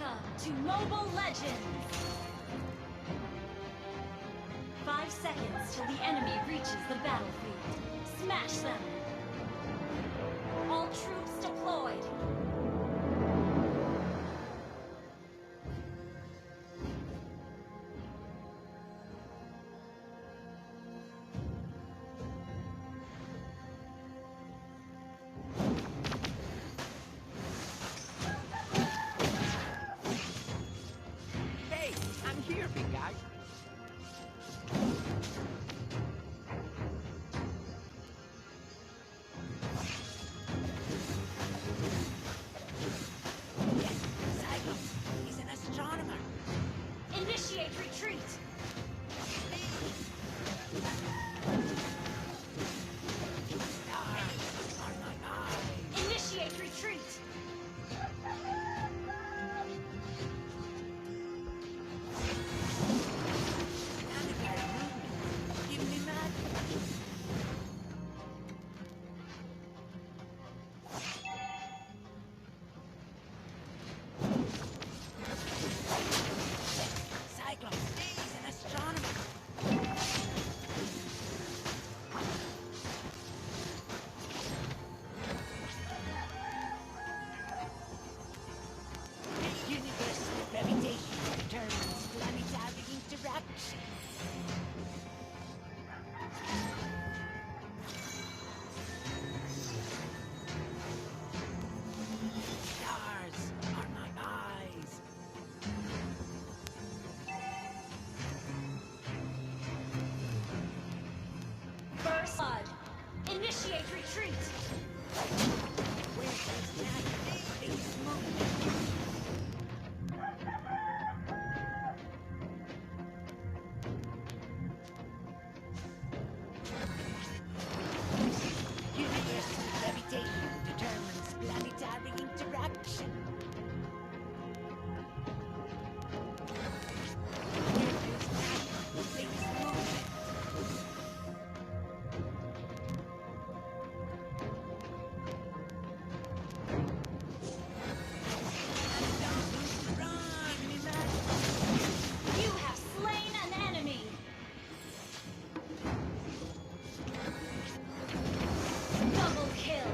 Welcome to Mobile Legends! 5 seconds till the enemy reaches the battlefield. Smash them! All troops deployed! Hey, I'm here, big guy. Yes, Cyclops. He's an astronomer. Initiate retreat! Stars are my eyes. Initiate retreat! Planetary movement. Give me magic. Cyclops, he's an astronomer. Universal gravitation determines planetary interaction. Stars are my eyes. First blood! Initiate retreat! Where is that face movement? Universal gravitation determines planetary interaction. Where is that face movement? Run, me man! You have slain an enemy! Double kill!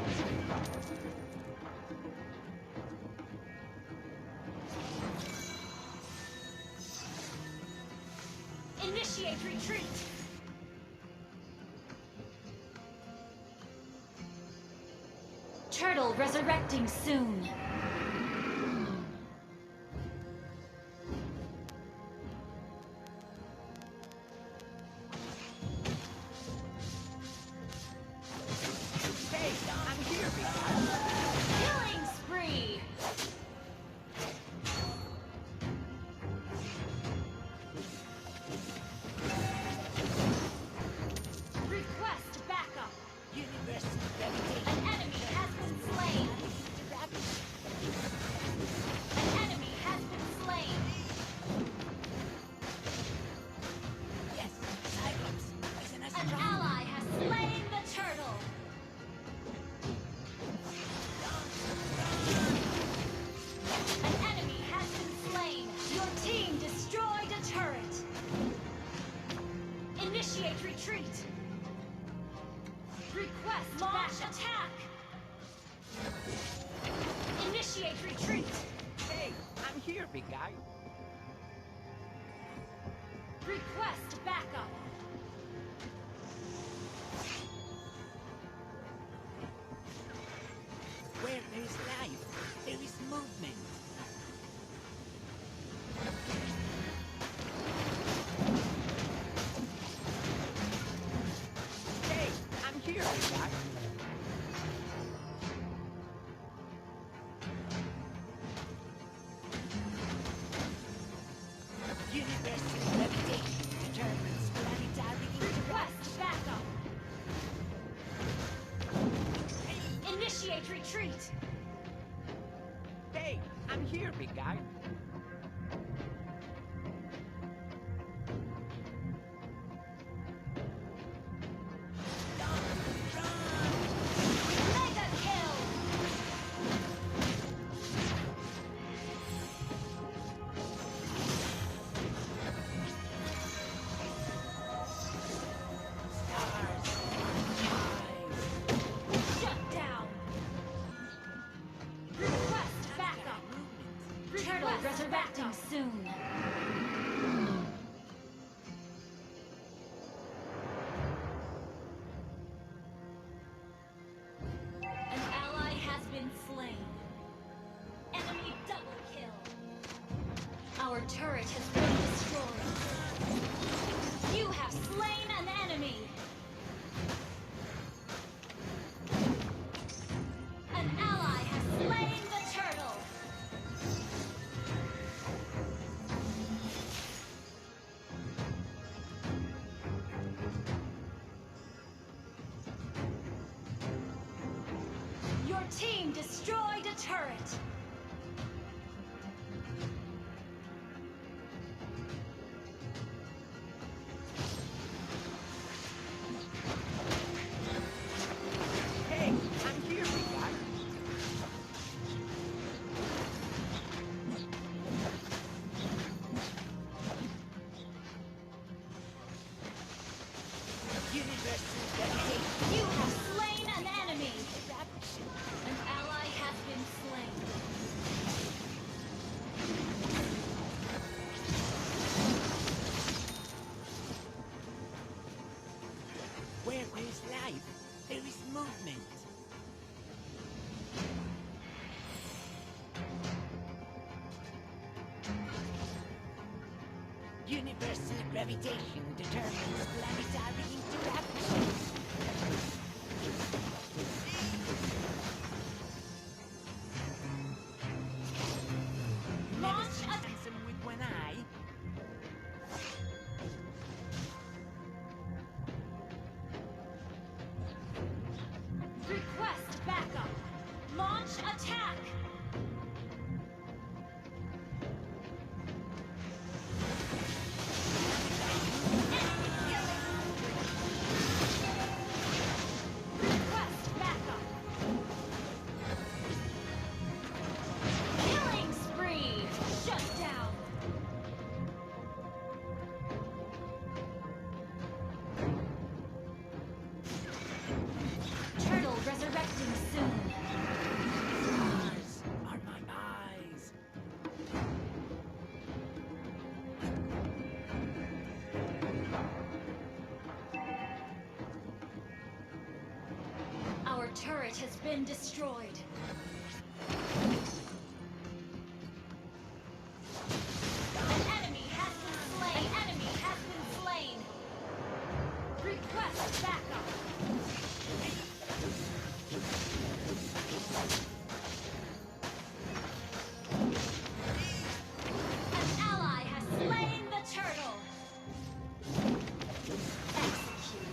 Initiate retreat! Turtle resurrecting soon! Hey, I'm here, big guy. Killing spree! Request backup! Universal gravitation. An enemy has been slain! Interaction. An enemy has been slain! Yes, Cyclops is an An astronomer. ally has slain the turtle! An enemy has been slain! Your team destroyed a turret! Initiate retreat! Request launch attack! Initiate retreat! Hey, I'm here, big guy. Request backup! Where there is life, there is movement. Hey, I'm here, big guy. Universal gravitation determines planetary interaction. Request backup! Initiate retreat! Hey, I'm here, big guy. Mega kill! turret has been destroyed. You have slain an enemy. An ally has slain the turtle. Your team destroyed a turret. Hey, I'm here, big guy. Universal gravitation. You have slain an enemy. Eruption. An ally has been slain. Where there's life, there is movement. Universal gravitation determines planetary interactions. Launch Never a handsome with one eye. request backup. Launch attack. Enemy killing. Request backup. Killing spree. Shut down. Turtle resurrecting soon. Stars are my eyes. Our turret has been destroyed. An enemy has been slain. An enemy has been slain. Request backup. An ally has slain the turtle. Execute.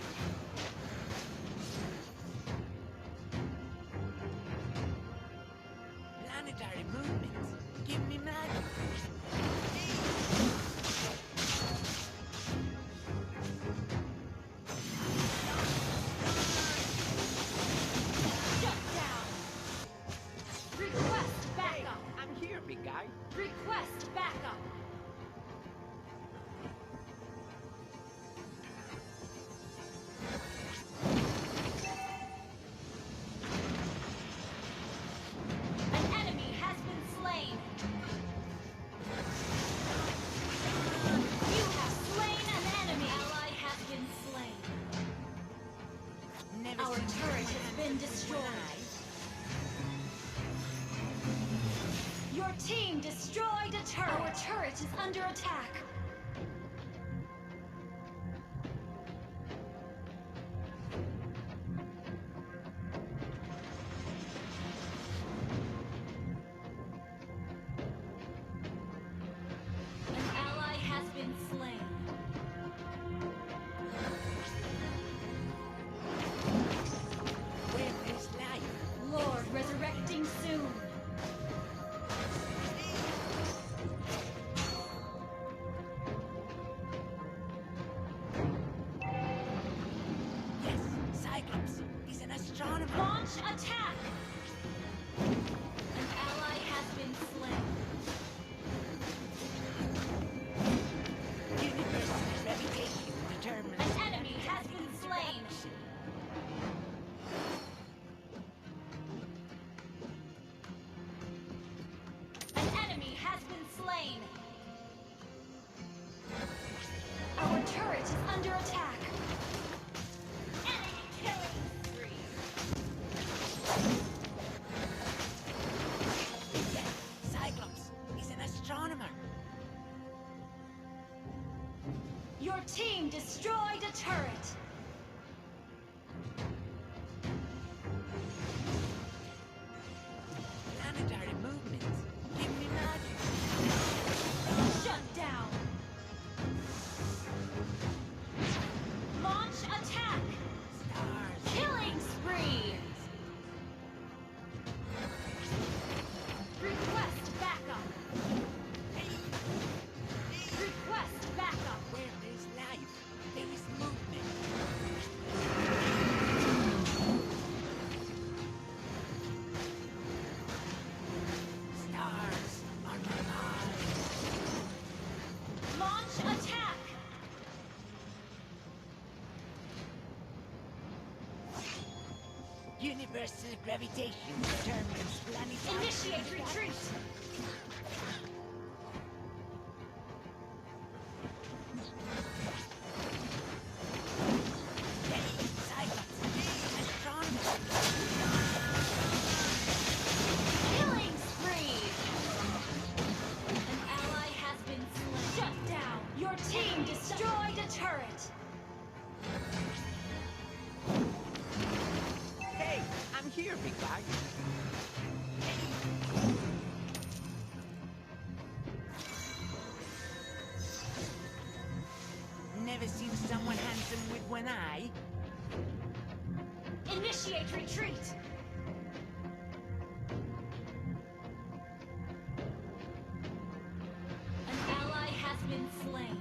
Planetary movements. Give me magic. Shut down. Request Hey, backup. I'm here, big guy. Request backup. An enemy has been slain. You have slain an enemy. Ally has been slain. Never Our seen turret someone has handsome been with destroyed. one eye. Your team destroyed a turret. Our turret is under attack. An ally has been slain. Where there's life. Lord resurrecting soon. Yes, Cyclops is an astronomer. Launch attack. An ally has been slain. Universal gravitation determines An enemy has been slain. An enemy has been slain. Our turret is under attack. Enemy killing spree. Universal gravitation determines planetary... Initiate retreat! Killing spree! An ally has been slain. Shut down! Your team destroyed a turret! Hey, I'm here, big guy. Never seen someone handsome with one eye. Initiate retreat! An ally has been slain.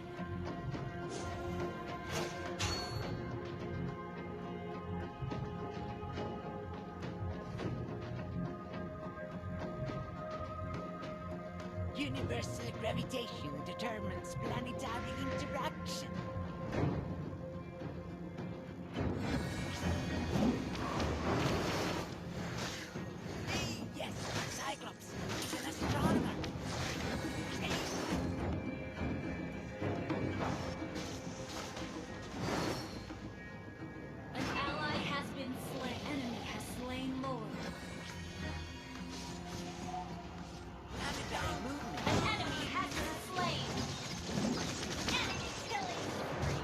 Universal gravitation determines planetary interaction. Yes, Cyclops. He's an astronomer. An ally has been slain. Enemy has slain Lord. Planetary movement. An enemy has been slain. Enemy killing spree.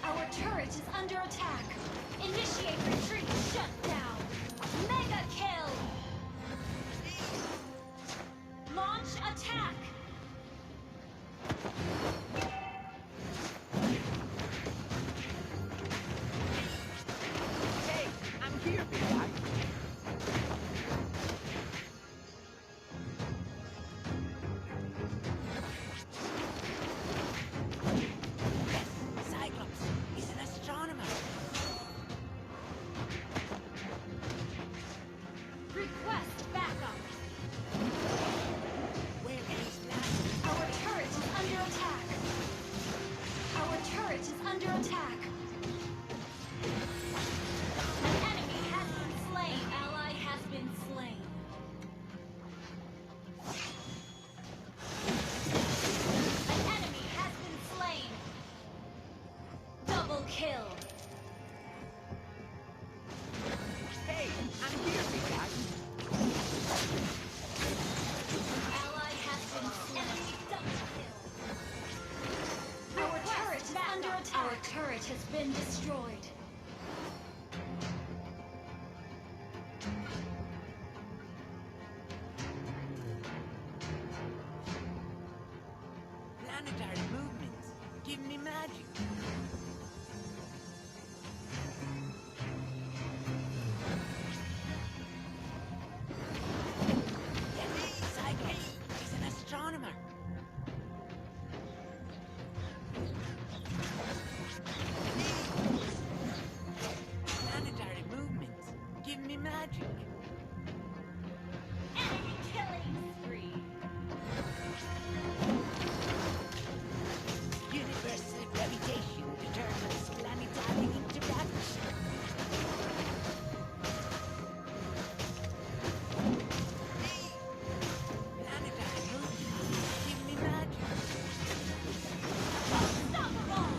Our turret is under attack. Initiate retreat. Shut down. Mega kill. Launch attack. Hey, I'm here, big guy. Yes, Cyclops. He's an astronomer. Request backup. Where is that? Our turret is under attack. Our turret is under attack. An enemy has been slain. Ally has been slain. An enemy has been slain. Double kill. Hey, I'm here, big guy. Ally has been slain. Enemy double kill. Our turret is under attack. Our turret has been destroyed. Planetary movements give me magic. Yes, Cyclops. He's an astronomer. Planetary movements give me magic. Enemy killing spree. Universal gravitation determines planetary interaction. Planetary movements give me magic. Unstoppable.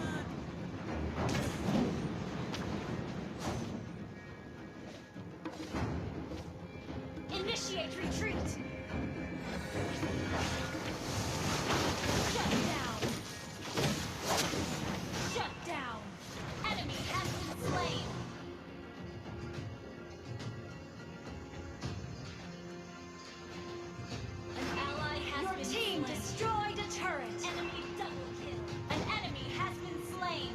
Initiate retreat. Shut down. Shut down. Enemy has been slain. An ally has been slain. Your team destroyed a turret. Enemy double kill. An enemy has been slain.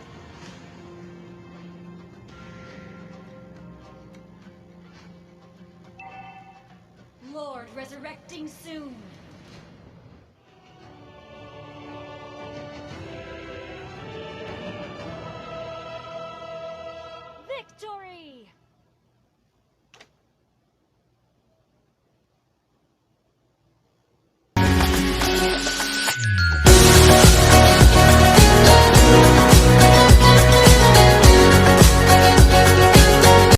Lord resurrecting soon.